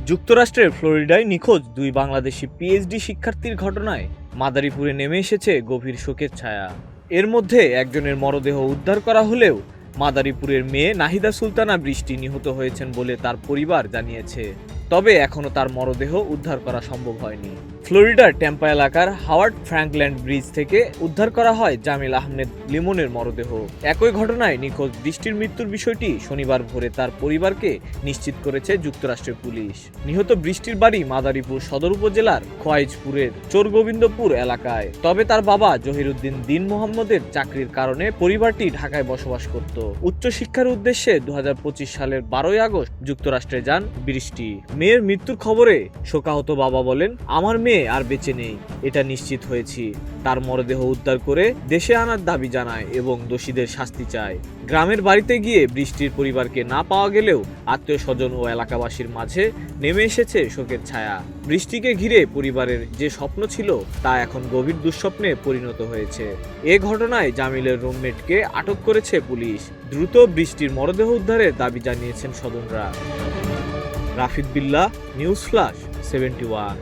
যুক্তরাষ্ট্রের ফ্লোরিডায় নিখোঁজ দুই বাংলাদেশি পিএইচডি শিক্ষার্থীর ঘটনায় মাদারীপুরে নেমে এসেছে গভীর শোকের ছায়া। এর মধ্যে একজনের মরদেহ উদ্ধার করা হলেও মাদারীপুরের মেয়ে নাহিদা সুলতানা বৃষ্টি নিহত হয়েছেন বলে তার পরিবার জানিয়েছে। তবে এখনও তার মরদেহ উদ্ধার করা সম্ভব হয়নি। ফ্লোরিডার ট্যাম্পা এলাকার হাওয়ার্ড ফ্র্যাঙ্কল্যান্ড ব্রিজ থেকে উদ্ধার করা হয় জামিল আহমেদ লিমনের মরদেহ। একই ঘটনায় নিখোঁজ বৃষ্টির মৃত্যুর বিষয়টি শনিবার ভোরে তার পরিবারকে নিশ্চিত করেছে যুক্তরাষ্ট্রের পুলিশ। নিহত বৃষ্টির বাড়ি মাদারীপুর সদর উপজেলার খোয়াইজপুরের চোরগোবিন্দপুর এলাকায়। তবে তার বাবা জহিরুদ্দিন দীন মোহাম্মদের চাকরির কারণে পরিবারটি ঢাকায় বসবাস করত। উচ্চশিক্ষার উদ্দেশ্যে 2025 সালের 12ই আগস্ট যুক্তরাষ্ট্রে যান বৃষ্টি। মেয়ের মৃত্যুর খবরে শোকাহত বাবা বলেন, আমার মেয়ে আর বেঁচে নেই, এটা নিশ্চিত হয়েছি। তার মরদেহ উদ্ধার করে দেশে আনার দাবি জানায় এবং দোষীদের শাস্তি চায়। গ্রামের বাড়িতে গিয়ে বৃষ্টির পরিবারকে না পাওয়া গেলেও আত্মীয় স্বজন ও এলাকাবাসীর মাঝে নেমে এসেছে শোকের ছায়া। বৃষ্টিকে ঘিরে পরিবারের যে স্বপ্ন ছিল তা এখন গভীর দুঃস্বপ্নে পরিণত হয়েছে। এ ঘটনায় জামিলের রুমমেটকে আটক করেছে পুলিশ। দ্রুত বৃষ্টির মরদেহ উদ্ধারের দাবি জানিয়েছেন স্বজনরা। রাফিদ বিল্লাহ, নিউজ ফ্ল্যাশ 71।